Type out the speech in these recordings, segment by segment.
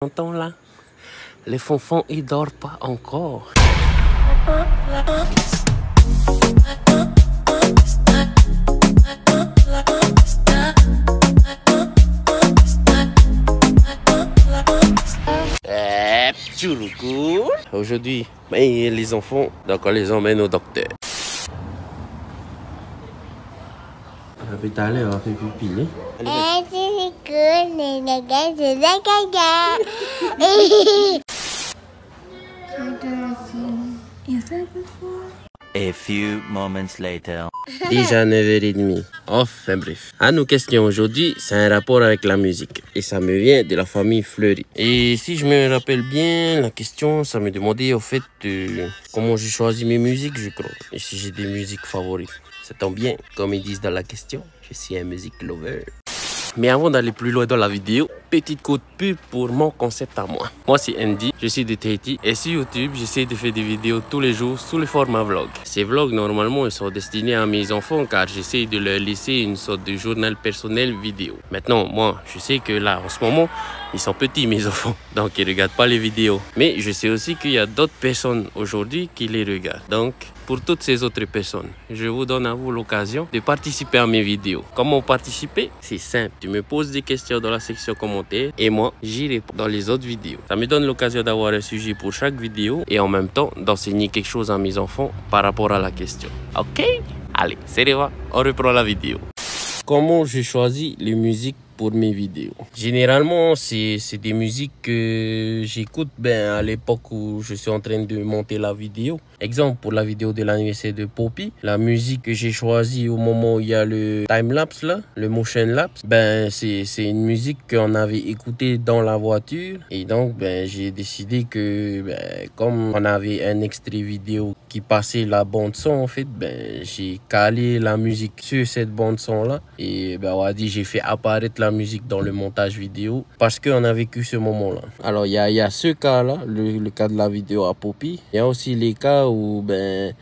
Entends là, les fonfons ils dorment pas encore. Aujourd'hui, les enfants, donc on les emmène au docteur. Allez, on va faire pipi, A few moments later. Déjà 9h30. Enfin bref. À nos questions aujourd'hui, c'est un rapport avec la musique. Et ça me vient de la famille Fleury. Et si je me rappelle bien, la question, ça me demandait au fait comment j'ai choisi mes musiques, je crois. Et si j'ai des musiques favorites. Ça tombe bien, comme ils disent dans la question, je suis un music lover. Mais avant d'aller plus loin dans la vidéo, petite coup de pub pour mon concept à moi. Moi c'est Andy, je suis de Tahiti et sur YouTube j'essaie de faire des vidéos tous les jours sous le format vlog. Ces vlogs normalement ils sont destinés à mes enfants car j'essaie de leur laisser une sorte de journal personnel vidéo. Maintenant moi je sais que là en ce moment ils sont petits mes enfants donc ils regardent pas les vidéos. Mais je sais aussi qu'il y a d'autres personnes aujourd'hui qui les regardent. Donc pour toutes ces autres personnes, je vous donne à vous l'occasion de participer à mes vidéos. Comment participer? C'est simple, tu me poses des questions dans la section commentaires et moi, j'y réponds dans les autres vidéos. Ça me donne l'occasion d'avoir un sujet pour chaque vidéo et en même temps d'enseigner quelque chose à mes enfants par rapport à la question. Ok? Allez, c'est revoir, on reprend la vidéo. Comment j'ai choisi les musiques pour mes vidéos? Généralement, c'est des musiques que j'écoute à l'époque où je suis en train de monter la vidéo. Exemple, pour la vidéo de l'anniversaire de Poppy, la musique que j'ai choisie au moment où il y a le time-lapse là, le motion-lapse, c'est une musique qu'on avait écoutée dans la voiture. Et donc, j'ai décidé que, comme on avait un extrait vidéo qui passait la bande-son, en fait, j'ai calé la musique sur cette bande-son là. Et on va dire, j'ai fait apparaître la musique dans le montage vidéo parce qu'on a vécu ce moment-là. Alors, il y a ce cas-là, le cas de la vidéo à Poppy. Il y a aussi les cas où,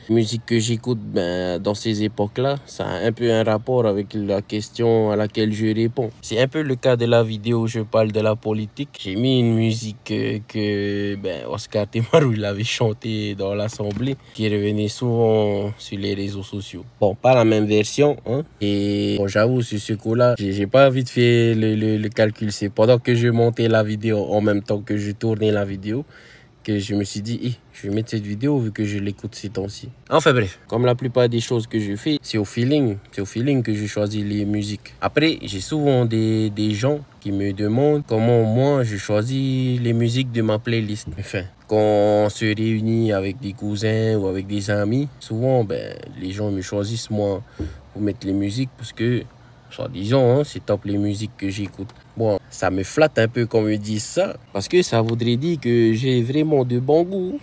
musique que j'écoute, dans ces époques-là, ça a un peu un rapport avec la question à laquelle je réponds. C'est un peu le cas de la vidéo où je parle de la politique. J'ai mis une musique que Oscar Temaru il avait chanté dans l'Assemblée, qui revenait souvent sur les réseaux sociaux. Bon, pas la même version, hein. Et bon, j'avoue, sur ce coup-là, j'ai pas envie de faire le calcul. C'est pendant que je montais la vidéo, en même temps que je tournais la vidéo, que je me suis dit, je vais mettre cette vidéo vu que je l'écoute ces temps-ci. Enfin bref, comme la plupart des choses que je fais, c'est au feeling. C'est au feeling que je choisis les musiques. Après, j'ai souvent des gens qui me demandent comment moi je choisis les musiques de ma playlist. Enfin, quand on se réunit avec des cousins ou avec des amis, souvent les gens me choisissent moi pour mettre les musiques parce que, soi-disant, c'est top les musiques que j'écoute. Bon, ça me flatte un peu qu'on me dise ça, parce que ça voudrait dire que j'ai vraiment de bon goût.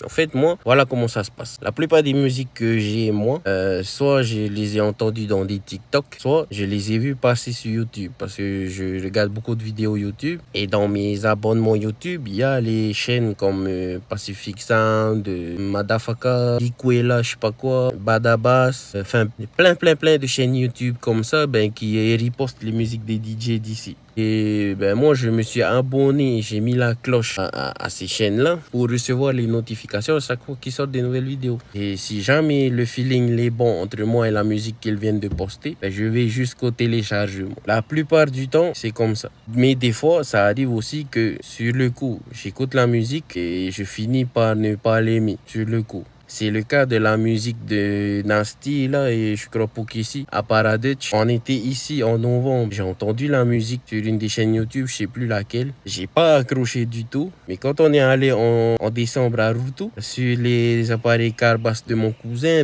En fait, moi, voilà comment ça se passe. La plupart des musiques que j'ai, moi, soit je les ai entendues dans des TikTok, soit je les ai vues passer sur YouTube. Parce que je regarde beaucoup de vidéos YouTube. Et dans mes abonnements YouTube, il y a les chaînes comme Pacific Sound, Madafaka, Likwela, je sais pas quoi, Badabas. Enfin, plein de chaînes YouTube comme ça qui repostent les musiques des DJ d'ici. Et moi, je me suis abonné, j'ai mis la cloche à ces chaînes-là pour recevoir les notifications à chaque fois qu'ils sortent des nouvelles vidéos. Et si jamais le feeling est bon entre moi et la musique qu'ils viennent de poster, je vais jusqu'au téléchargement. La plupart du temps, c'est comme ça. Mais des fois, ça arrive aussi que sur le coup, j'écoute la musique et je finis par ne pas l'aimer sur le coup. C'est le cas de la musique de Nasty là et je crois Pokessi à Paradetch. On était ici en novembre. J'ai entendu la musique sur une des chaînes YouTube, je sais plus laquelle. J'ai pas accroché du tout. Mais quand on est allé en décembre à Rutu, sur les appareils Carbas de mon cousin,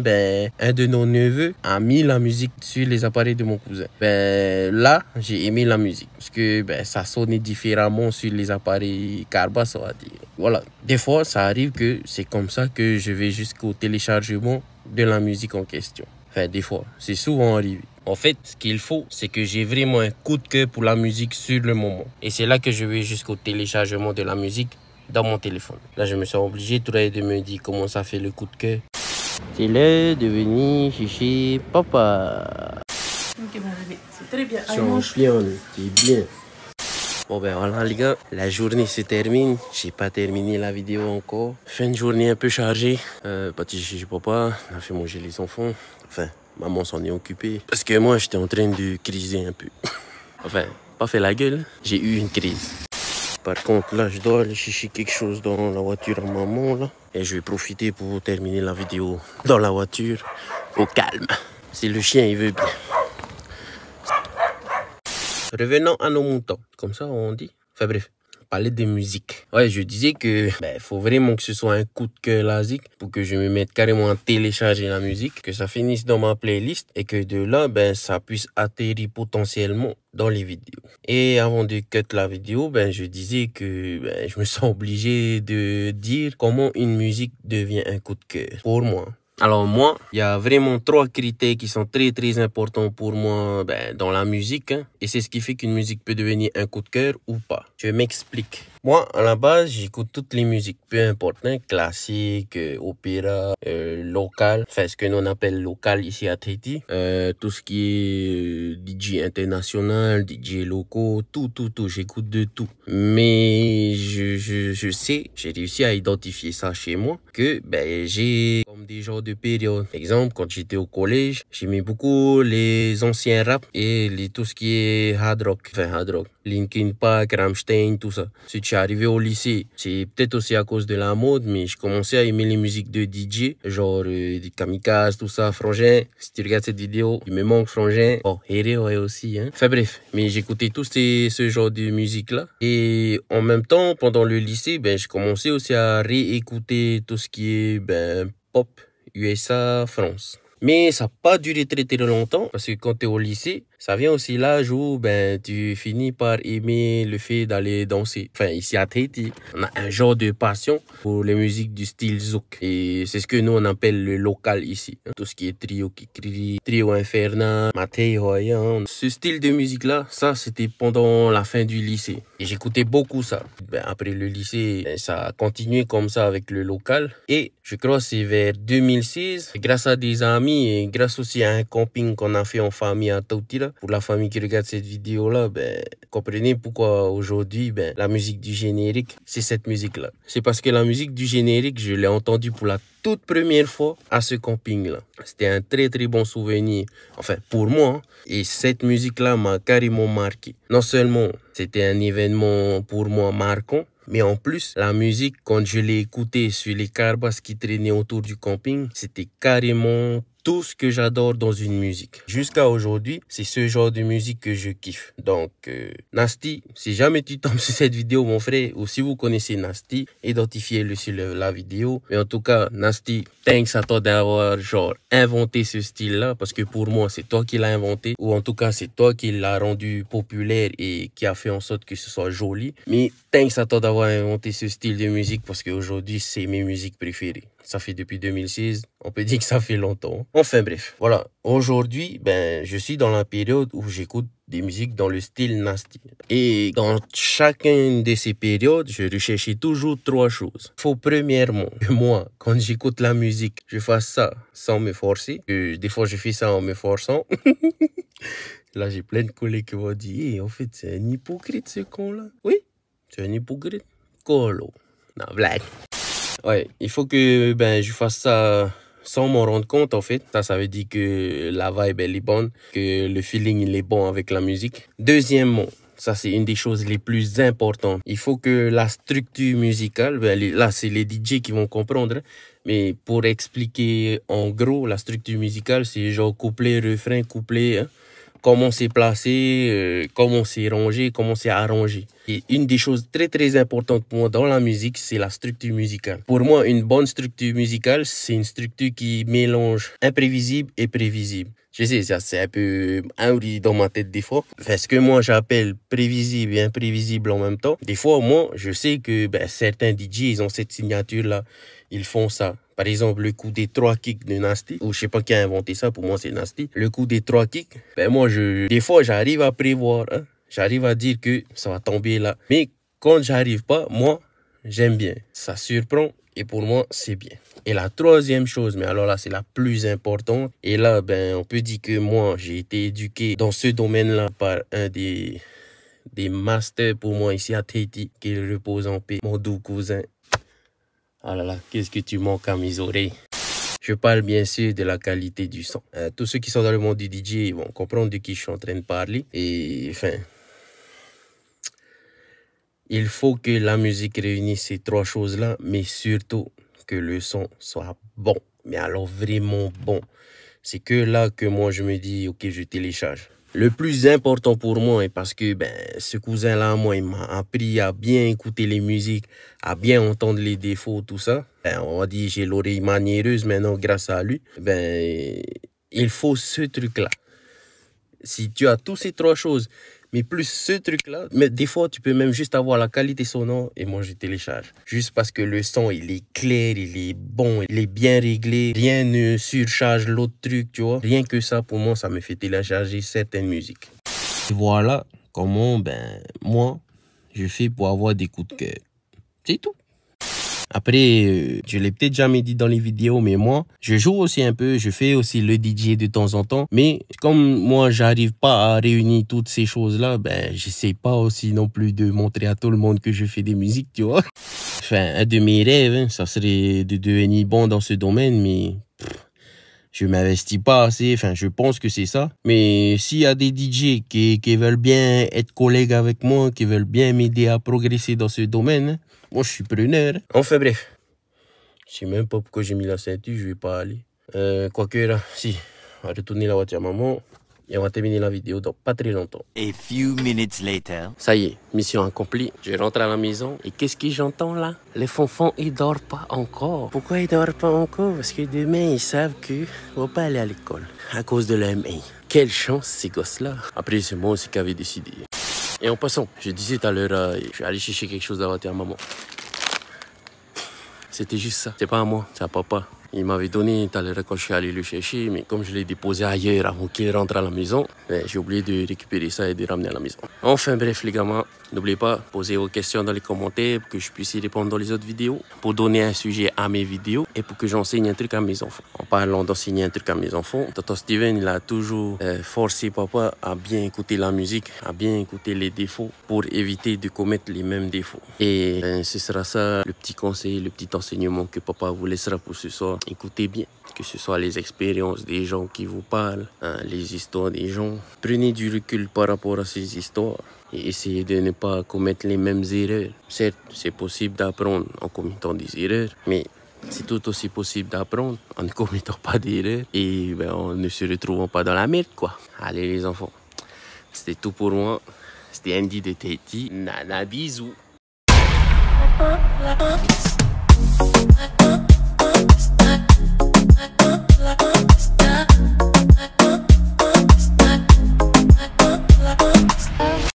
un de nos neveux a mis la musique sur les appareils de mon cousin. Là, j'ai aimé la musique parce que ça sonnait différemment sur les appareils Carbas, on va dire. Voilà. Des fois, ça arrive que c'est comme ça que je vais jusqu'au téléchargement de la musique en question. Enfin, des fois, c'est souvent arrivé. En fait, ce qu'il faut, c'est que j'ai vraiment un coup de cœur pour la musique sur le moment. Et c'est là que je vais jusqu'au téléchargement de la musique dans mon téléphone. Là, je me sens obligé de me dire comment ça fait le coup de cœur. C'est l'heure de venir chercher papa. Ok, mon bébé, c'est très bien. Champion, c'est bien. Bon ben voilà les gars, la journée se termine. J'ai pas terminé la vidéo encore. Fin de journée un peu chargée. Petit chichi papa, on a fait manger les enfants. Enfin, maman s'en est occupée. Parce que moi j'étais en train de criser un peu. Enfin, pas fait la gueule, j'ai eu une crise. Par contre là je dois aller chercher quelque chose dans la voiture à maman là. Et je vais profiter pour terminer la vidéo dans la voiture au calme. Si le chien il veut bien. Revenons à nos moutons, comme ça on dit. Enfin bref, on parlait de musique. Ouais, je disais que faut vraiment que ce soit un coup de cœur LASIK pour que je me mette carrément à télécharger la musique, que ça finisse dans ma playlist et que de là, ça puisse atterrir potentiellement dans les vidéos. Et avant de cut la vidéo, je disais que je me sens obligé de dire comment une musique devient un coup de cœur pour moi. Alors moi, il y a vraiment 3 critères qui sont très importants pour moi dans la musique. Et c'est ce qui fait qu'une musique peut devenir un coup de cœur ou pas. Je m'explique. Moi, à la base, j'écoute toutes les musiques, peu importe, classique, opéra, local, enfin ce que l'on appelle local ici à Tahiti. Tout ce qui est DJ international, DJ locaux, tout, j'écoute de tout. Mais je sais, j'ai réussi à identifier ça chez moi, que j'ai comme des genres de périodes. Par exemple, quand j'étais au collège, j'aimais beaucoup les anciens rap et tout ce qui est hard rock, Linkin Park, Rammstein, tout ça. Ensuite, je suis arrivé au lycée. C'est peut-être aussi à cause de la mode, mais je commençais à aimer les musiques de DJ, genre des Kamikaze, tout ça, Frangin. Si tu regardes cette vidéo, il me manque Frangin. Bon, Heré ouais aussi, Enfin bref, mais j'écoutais tout ce genre de musique-là. Et en même temps, pendant le lycée, je commençais aussi à réécouter tout ce qui est pop, USA, France. Mais ça n'a pas duré très longtemps parce que quand tu es au lycée, ça vient aussi l'âge où tu finis par aimer le fait d'aller danser. Enfin, ici à Tahiti, on a un genre de passion pour les musiques du style zouk. Et c'est ce que nous on appelle le local ici. Tout ce qui est trio kikri, trio infernal, Matei Hoyan. Ce style de musique-là, ça c'était pendant la fin du lycée. Et j'écoutais beaucoup ça. Après le lycée, ça a continué comme ça avec le local. Et je crois que c'est vers 2006, grâce à des amis et grâce aussi à un camping qu'on a fait en famille à Tautira. Pour la famille qui regarde cette vidéo-là, comprenez pourquoi aujourd'hui, la musique du générique, c'est cette musique-là. C'est parce que la musique du générique, je l'ai entendue pour la toute première fois à ce camping-là. C'était un très bon souvenir, enfin pour moi. Et cette musique-là m'a carrément marqué. Non seulement c'était un événement pour moi marquant, mais en plus, la musique, quand je l'ai écoutée sur les carbas qui traînaient autour du camping, c'était carrément tout ce que j'adore dans une musique. Jusqu'à aujourd'hui, c'est ce genre de musique que je kiffe. Donc, Nasty, si jamais tu tombes sur cette vidéo, mon frère, ou si vous connaissez Nasty, identifiez-le sur la vidéo. Mais en tout cas, Nasty, thanks à toi d'avoir inventé ce style-là, parce que pour moi, c'est toi qui l'as inventé, ou en tout cas, c'est toi qui l'as rendu populaire et qui a fait en sorte que ce soit joli. Mais thanks à toi d'avoir inventé ce style de musique, parce qu'aujourd'hui, c'est mes musiques préférées. Ça fait depuis 2006, on peut dire que ça fait longtemps. Enfin bref, voilà. Aujourd'hui, je suis dans la période où j'écoute des musiques dans le style Nasty. Et dans chacune de ces périodes, je recherchais toujours 3 choses. Il faut premièrement que moi, quand j'écoute la musique, je fasse ça sans me forcer. Des fois, je fais ça en me forçant. Là, j'ai plein de collègues qui vont dire hey, en fait, c'est un hypocrite ce con-là. Oui, c'est un hypocrite. Colo. Non, blague. Ouais, il faut que je fasse ça sans m'en rendre compte en fait. Ça veut dire que la vibe elle est bonne, que le feeling il est bon avec la musique. Deuxièmement, ça c'est une des choses les plus importantes. Il faut que la structure musicale, là c'est les DJ qui vont comprendre. Mais pour expliquer en gros, la structure musicale c'est genre couplet, refrain, couplet. Comment c'est placé, comment c'est rangé, comment c'est arrangé. Et une des choses très importantes pour moi dans la musique, c'est la structure musicale. Pour moi, une bonne structure musicale, c'est une structure qui mélange imprévisible et prévisible. Je sais, ça c'est un peu amouri dans ma tête des fois. Enfin, ce que moi j'appelle prévisible et imprévisible en même temps. Des fois, moi, je sais que certains DJ, ils ont cette signature-là. Ils font ça. Par exemple, le coup des 3 kicks de Nasty, ou je sais pas qui a inventé ça, pour moi c'est Nasty. Le coup des 3 kicks, moi, des fois, j'arrive à prévoir, j'arrive à dire que ça va tomber là. Mais quand j'arrive pas, moi, j'aime bien. Ça surprend et pour moi, c'est bien. Et la troisième chose, mais alors là, c'est la plus importante. Et là, on peut dire que moi, j'ai été éduqué dans ce domaine-là par un des des masters pour moi ici à Tahiti. Qu'il repose en paix, mon doux cousin. Oh là là, qu'est-ce que tu manques à mes oreilles. Je parle bien sûr de la qualité du son. Tous ceux qui sont dans le monde du DJ vont comprendre de qui je suis en train de parler. Et enfin, il faut que la musique réunisse ces trois choses-là, mais surtout que le son soit bon. Mais alors vraiment bon. C'est que là que moi je me dis, ok, je télécharge. Le plus important pour moi, est parce que ce cousin-là, moi, il m'a appris à bien écouter les musiques, à bien entendre les défauts, tout ça. On va dire, j'ai l'oreille maniéreuse maintenant grâce à lui. Il faut ce truc-là. Si tu as tous ces trois choses, mais plus ce truc-là, mais des fois, tu peux même juste avoir la qualité sonore et moi, je télécharge. Juste parce que le son, il est clair, il est bon, il est bien réglé. Rien ne surcharge l'autre truc, tu vois. Rien que ça, pour moi, ça me fait télécharger certaines musiques. Voilà comment, moi, je fais pour avoir des coups de cœur. C'est tout. Après, je l'ai peut-être jamais dit dans les vidéos, mais moi, je joue aussi un peu, je fais aussi le DJ de temps en temps. Mais comme moi, j'arrive pas à réunir toutes ces choses-là, j'essaie pas aussi non plus de montrer à tout le monde que je fais des musiques, tu vois. Enfin, un de mes rêves, ça serait de devenir bon dans ce domaine, mais je m'investis pas assez, enfin, je pense que c'est ça. Mais s'il y a des DJ qui veulent bien être collègues avec moi, qui veulent bien m'aider à progresser dans ce domaine, moi, je suis preneur. Enfin, bref. Je sais même pas pourquoi j'ai mis la ceinture, je vais pas aller. Quoique là, si, on va retourner la voiture à maman et on va terminer la vidéo dans pas très longtemps. A few minutes later. Ça y est, mission accomplie. Je rentre à la maison et qu'est-ce que j'entends là? Les fonfons, ils dorment pas encore. Pourquoi ils dorment pas encore? Parce que demain, ils savent que on va pas aller à l'école à cause de la MI. Quelle chance ces gosses-là. Après, c'est moi aussi qui avais décidé. Et en passant, je disais tout à l'heure, je vais aller chercher quelque chose à la voiture à maman. C'était juste ça. C'est pas à moi, c'est à papa. Il m'avait donné tout à l'heure quand je suis allé le chercher, mais comme je l'ai déposé ailleurs avant qu'il rentre à la maison, j'ai oublié de récupérer ça et de ramener à la maison. Enfin bref les gamins, n'oubliez pas, posez vos questions dans les commentaires pour que je puisse y répondre dans les autres vidéos, pour donner un sujet à mes vidéos et pour que j'enseigne un truc à mes enfants. En parlant d'enseigner un truc à mes enfants, Tonton Steven il a toujours forcé papa à bien écouter la musique, à bien écouter les défauts pour éviter de commettre les mêmes défauts. Et ce sera ça le petit conseil, le petit enseignement que papa vous laissera pour ce soir. Écoutez bien, que ce soit les expériences des gens qui vous parlent, les histoires des gens. Prenez du recul par rapport à ces histoires et essayez de ne pas commettre les mêmes erreurs. Certes, c'est possible d'apprendre en commettant des erreurs, mais c'est tout aussi possible d'apprendre en ne commettant pas d'erreurs et en ne se retrouvant pas dans la merde, quoi. Allez les enfants, c'était tout pour moi. C'était Andy de Tahiti. Nana, bisous.